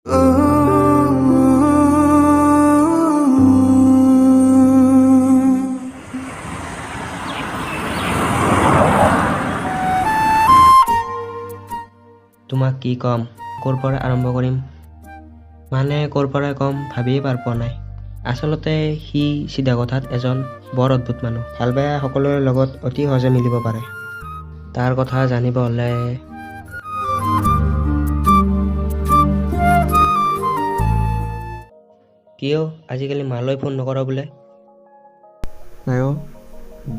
তোমাক কি কম, ক'ৰ পৰা আৰম্ভ কৰিম মানে ক'ৰ পৰা কম ভাবিয়ে পাৰ পোৱা নাই। আচলতে সি চিধা কথাত এজন বৰ অদ্ভুত মানুহ। ভাল বেয়া সকলোৰে লগত অতি সহজে মিলিব পাৰে। তাৰ কথা জানিব হ'লে কিয় আজিকালি মালৈ ফোন নকৰ বোলে? নাই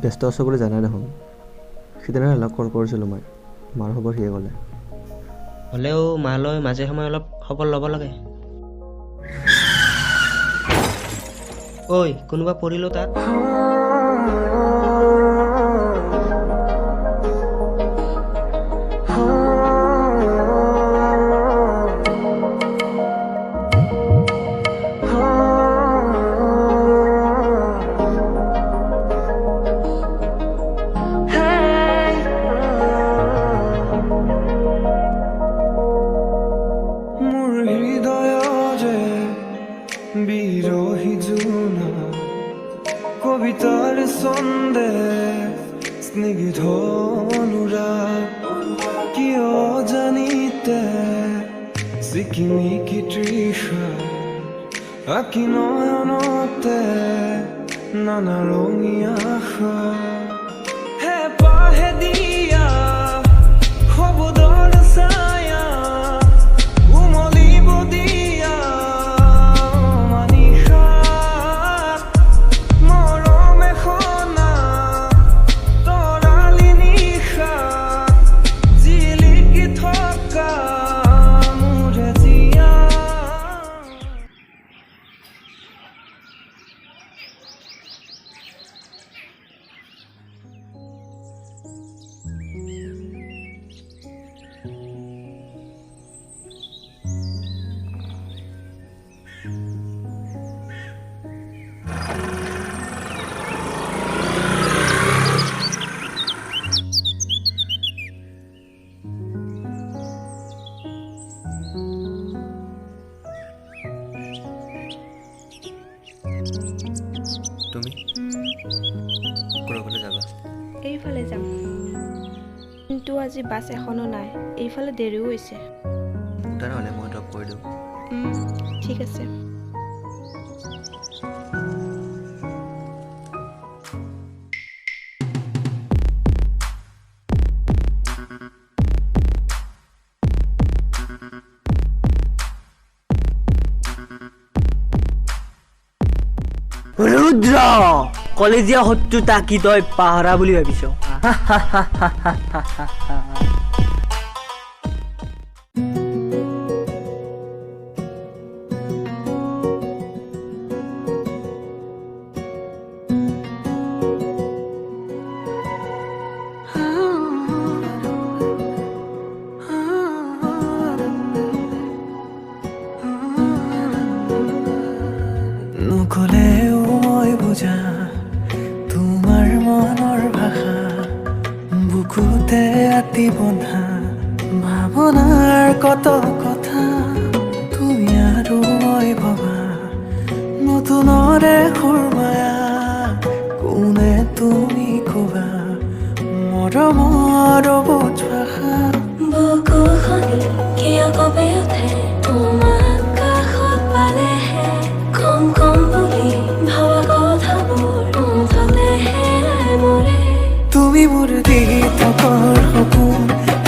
ব্যস্ত আছোঁ বুলি জানাই দেখোন। সিদিনা লগ কল কৰিছিলোঁ মই, মাৰ খবৰ সিয়ে ক'লে। হ'লেও মালৈ মাজে সময়ে অলপ খবৰ ল'ব লাগে। ঐ কোনোবা পৰিলোঁ তাত। বিরহী জুনা কবিতার ছন্দে স্নিগ্ধ অনুরাগ কিয় জানিতে চিকিমিকি তৃষা আঁকি নয়নতে নানা রঙিয়া আশা হে পাহে দিয়া শব্দৰ ছায়া উমলিব দিয়া তুমি ক'ৰবালৈ যাবা? এইফালে যাম, কিন্তু আজি বাছ এখনো নাই। এইফালে দেৰিও হৈছে। তেনেহ'লে মই ড্ৰপ কৰি দিওঁ। ঠিক আছে। ৰুদ্ৰ, কলেজীয়া শত্ৰুতা কি তই পাহৰা বুলি ভাবিছ? নকলেও মই বুজা তোমাৰ মনৰ ভাষা বুকুতে আতি বন্ধা ভাৱনাৰ কত কথা তুমি আৰু মই ভবা নতুনৰে সুৰমায়া কোনে তুমি কবা মৰমৰ বুজ ভাষা বুকুখনি কিয় কঁপি উঠে তোমাক কাষত পালেহে কম কম বুলি ভাবা কথাবোৰ মুঠতেহে মৰে তুমি মোৰ দি থকৰ সপোন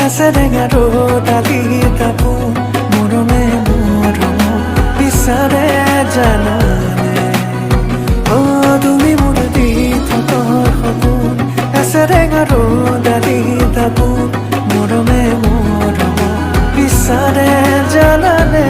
আছে টেঙা ডালি কাপোন মৰমে মৰম বিচাৰে জানানে তুমি মোৰ দি থকৰ সপোন আছে টেঙা ডালি কাপোন মৰমে মৰম বিচাৰে জানানে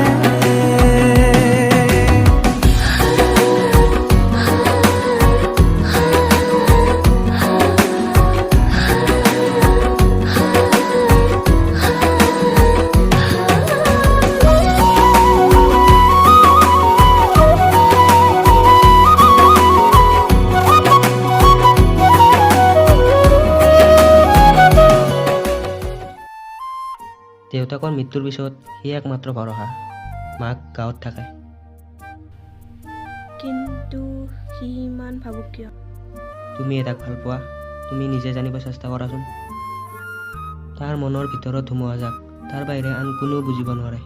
দেউতাকৰ মৃত্যুৰ পিছত সি একমাত্ৰ ভৰসা। মাক গাঁৱত থাকে। কিন্তু সি ইমান ভাবুক কিয়? তুমি তাক ভাল পোৱা, তুমি নিজে জানিব চেষ্টা কৰাচোন। তাৰ মনৰ ভিতৰত ধুমুহা যাক তাৰ বাহিৰে আন কোনেও বুজিব নোৱাৰে।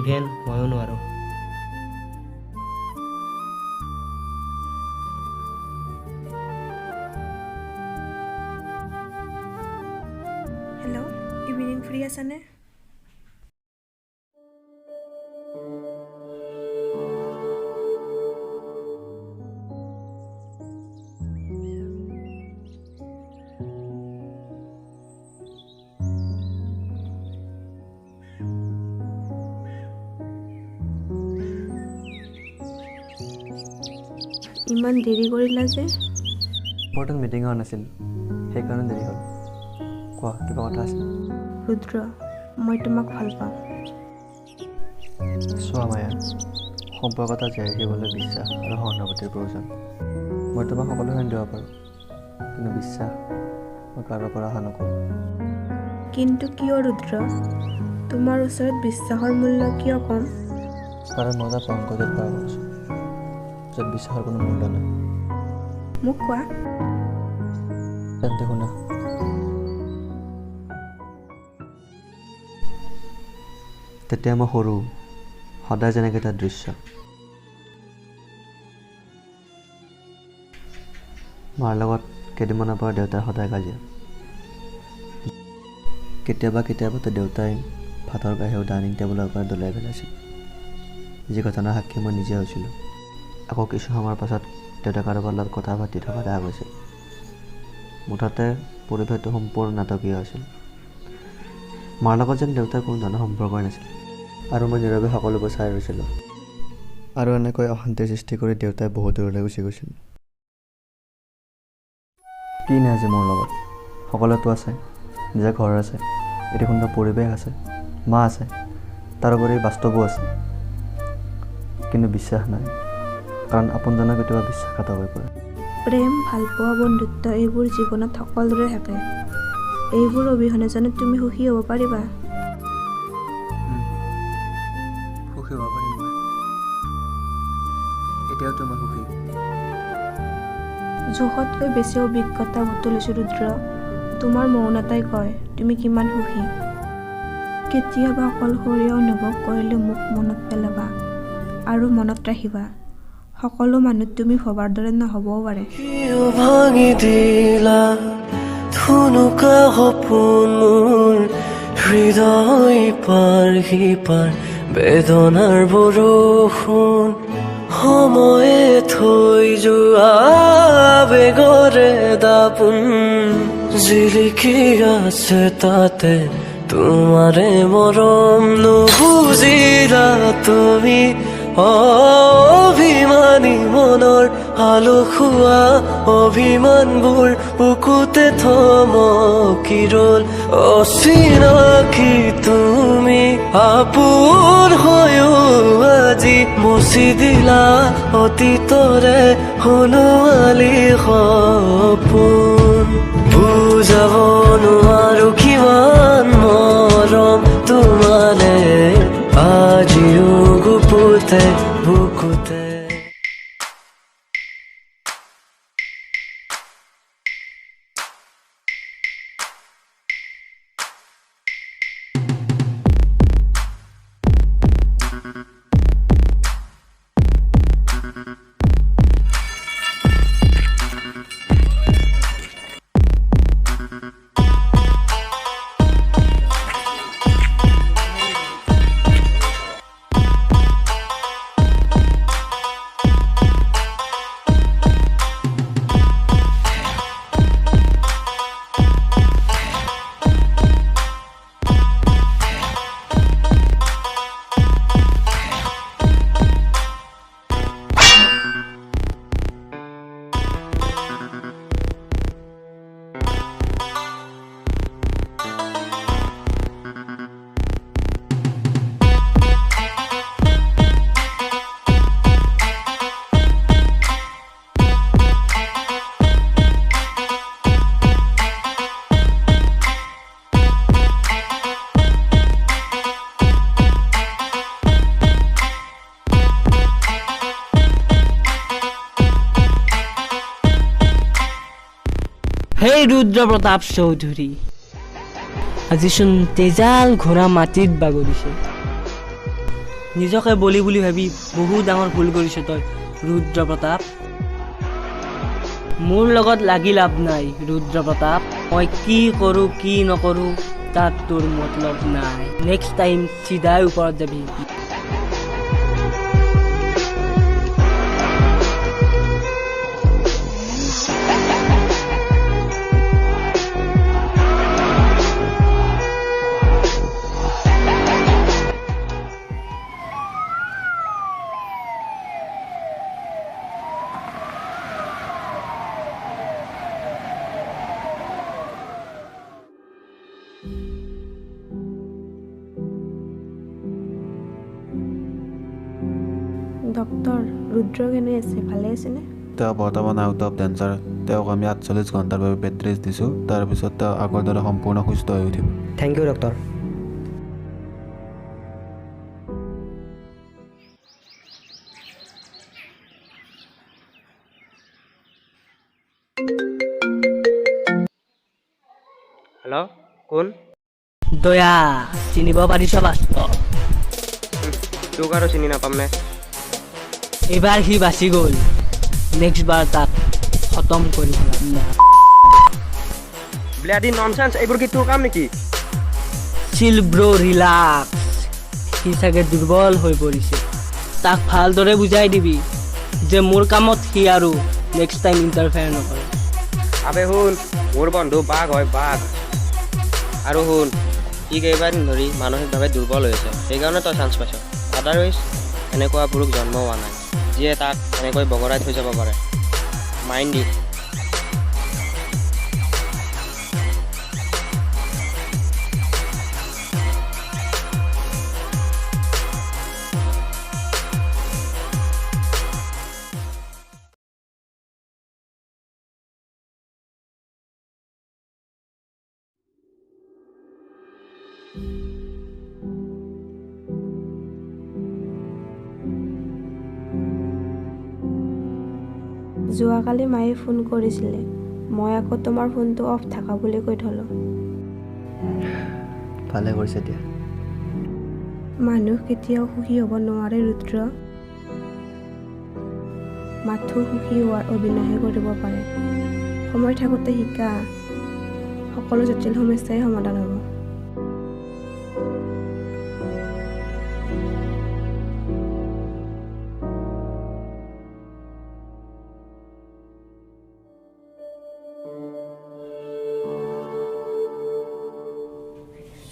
ইভেন ময়ো নোৱাৰোঁ। হেল্ল', ইভিনিং ফ্ৰী আছানে? ইমান দেৰি কৰিলা যে? ইম্পৰ্টেণ্ট মিটিং হোৱা নাছিল, সেইকাৰণে দেৰি হ'ল। কোৱা, কিবা কথা আছিল? ৰুদ্ৰ, মই তোমাক ভাল পাওঁ। চোৱা মায়া, সম্পৰ্ক এটা জীয়াই ৰাখিবলৈ বিশ্বাস আৰু সহানুভূতিৰ প্ৰয়োজন। মই তোমাক সকলোখিনি দিব পাৰোঁ, কিন্তু বিশ্বাস মই কাৰোবাৰ পৰা আশা নকৰোঁ। কিন্তু কিয় ৰুদ্ৰ? তোমাৰ ওচৰত বিশ্বাসৰ মূল্য কিয় কম? কাৰণ মই এটা পংকজত পাৰ কৰিছোঁ, য'ত বিশ্বাসৰ কোনো মূল্য নাই। মোক কোৱা। তেন্তে শুনা, তেতিয়া মই সৰু, সদায় যেনেকৈ এটা দৃশ্য। মাৰ লগত কেইদিনমানৰ পৰা দেউতাৰ সদায় কাজিয়া। কেতিয়াবাতো দেউতাই ভাতৰ কাঁহীও ডাইনিং টেবুলৰ পৰা দলিয়াই পেলাইছিল, যি ঘটনাৰ সাক্ষী মই নিজে হৈছিলোঁ। আকৌ কিছু সময়ৰ পাছত দেউতাই কাৰোবাৰ লগত কথা পাতি থকা দেখা গৈছিল। মুঠতে পৰিৱেশটো সম্পূৰ্ণ নাটকীয় আছিল। মাৰ লগত যেন দেউতাৰ কোনো ধৰণৰ সম্পৰ্কই নাছিল, আৰু মই নীৰৱে সকলোবোৰ চাই ৰৈছিলোঁ। আৰু এনেকৈ অশান্তিৰ সৃষ্টি কৰি দেউতাই বহু দূৰলৈ গুচি গৈছিল। কি নাই আজি মোৰ লগত? সকলোতো আছে, নিজা ঘৰ আছে, এটি সুন্দৰ পৰিৱেশ আছে, মা আছে, তাৰোপৰি বাস্তৱো আছে। কিন্তু বিশ্বাস নাই, কাৰণ আপোনজনৰ কেতিয়াবা বিশ্বাসঘাতক হৈ পৰে। প্ৰেম, ভালপোৱা, বন্ধুত্ব এইবোৰ জীৱনত সকলোৰে থাকে। এইবোৰ অবিহনে জানো তুমি সুখী হ'ব পাৰিবা? সুখী হ'ব পাৰিম মই, এতিয়াওতো মই সুখী। জোখতকৈ বেছি অভিজ্ঞতা তুলিছোঁ ৰুদ্ৰ। তোমাৰ মৌনতাই কয় তুমি কিমান সুখী। কেতিয়াবা অকলশৰীয়া অনুভৱ কৰিলে মোক মনত পেলাবা আৰু মনত ৰাখিবা, সকলো মানুহ তুমি ভবাৰ দৰে নহ'বও পাৰে। ভাঙি দিলা থুনুকা সপোন মোৰ, হৃদয় পাৰ সিপাৰ বেদনাৰ বৰষুণ। সময়ে থৈ যোৱা বেগৰে দাপোন, জিলিকি আছে তাতে তোমাৰে মৰম। নুবুজিলা তুমি অভিমানী মনৰ আলসুৱা অভিমানবোৰ বুকুতে থমকি ৰ'ল। অচিনাকি তুমি আপোন হৈও আজি মুচি দিলা অতীতৰে সোণোৱালী সপোন। বুজাব নোৱাৰো কিমান মৰম তোমাৰে আজিও গুপুতে বুকুতে। সেই ৰুদ্ৰ প্ৰতাপ চৌধুৰী আজিচোন তেজাল ঘোঁৰা মাটিত বাগৰিছে। নিজকে বলি বুলি ভাবি বহু ডাঙৰ ভুল কৰিছ তই ৰুদ্ৰ প্ৰতাপ। মোৰ লগত লাগি লাভ নাই ৰুদ্ৰ প্ৰতাপ। মই কি কৰোঁ কি নকৰোঁ তাত তোৰ মতলব নাই। নেক্সট টাইম চিধাই ওপৰত যাবি। ডক্টৰ ৰুদ্ৰ কেনে আছে, ভালে আছেনে? তেওঁ বৰ্তমান আউট অফ ডেঞ্জাৰ। তেওঁক আমি 48 ঘণ্টাৰ বাবে বেড ৰেষ্ট দিছোঁ। তাৰপিছত তেওঁ আগৰ দৰে সম্পূৰ্ণ সুস্থ হৈ উঠিব। Thank U doctor. হেল্ল' কোন? দয়া চিনিব পাৰিছ বাস্ত? তোক আৰু চিনি নাপাম নে? এইবাৰ সি বাচি গ'ল, নেক্সট বাৰ তাক খতম কৰি পেলাম। ব্লাডি ননচেন্স, এইবোৰ কি তোৰ কাম নেকি? চিল ব্ৰ ৰিলাক্স। সি চাগে দুৰ্বল হৈ পৰিছে। তাক ভালদৰে বুজাই দিবি যে মোৰ কামত সি আৰু নেক্সট টাইম ইণ্টাৰফেয়াৰ নকৰে। আবে শুন, মোৰ বন্ধু বাঘ হয় বাঘ। আৰু শুন, সি কেইবাদিন ধৰি মানসিকভাৱে দুৰ্বল হৈ আছে, সেইকাৰণে তই চান্স পাইছ। আদাৰৱাইজ এনেকুৱা পুৰুষ জন্ম হোৱা নাই যিয়ে তাক এনেকৈ বগৰাই থৈ যাব পাৰে। মাইণ্ড দি। যোৱাকালি মায়ে ফোন কৰিছিলে, মই আকৌ তোমাৰ ফোনটো অফ থাকা বুলি কৈ থলোঁ। ভালে কৰিছে দিয়া। মানুহ কেতিয়াও সুখী হ'ব নোৱাৰে ৰুদ্ৰ। মাথো সুখী হোৱাৰ অভিনয়হে কৰিব পাৰে। সময় থাকোঁতে শিকা, সকলো জটিল সমস্যাই সমাধান হ'ব।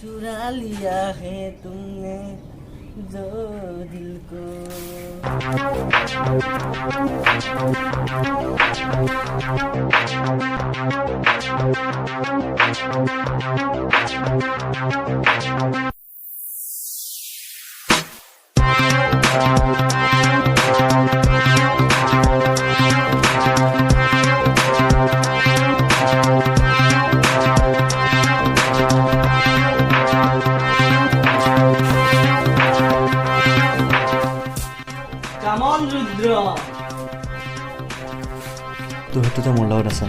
चुरा लिया है तुमने जो दिल को। Come on, Rudra. তোৰ সেইটোতো মোৰ লগত আছে,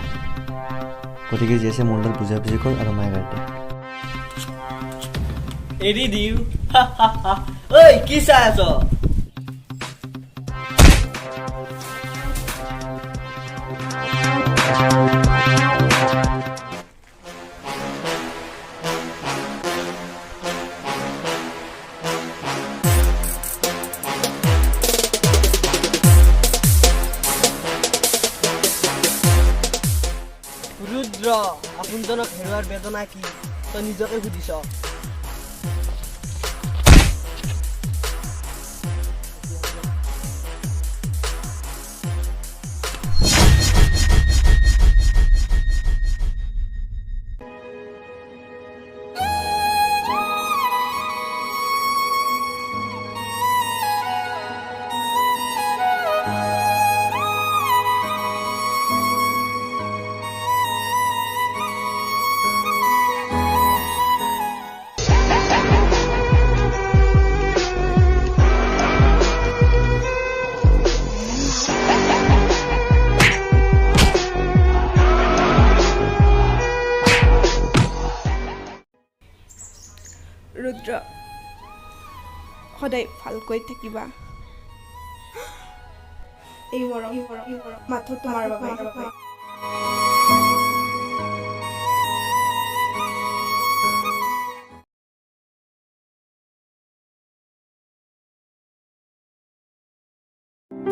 গতিকে যি আছে মোৰ লগত বুজাবুজি কৰ আৰু মায়ে গাড়ী এৰি দিও। ঐ কি চাই আছ? ৰুদ্ৰ, আপোনজনক হেৰুৱাৰ বেদনা কি তই নিজকে সুধিছ? সদায় ভালকৈ থাকিবা। এই মৰম মাথো তোমাৰ বাবে।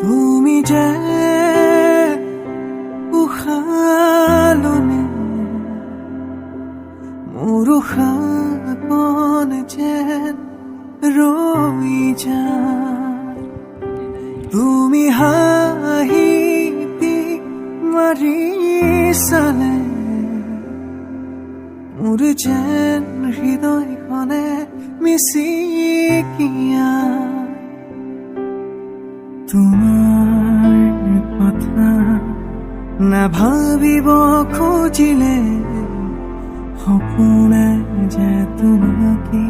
তুমি যে উশালনি মোৰ উশাপন যেন ৰৈ যায়। তুমি হাঁহি মাৰি চালে মোৰ যেন হৃদয়খনে মিচিকিয়া। তোমাৰ কথা নাভাবিব খুজিলে সপোনে যে তোমাকে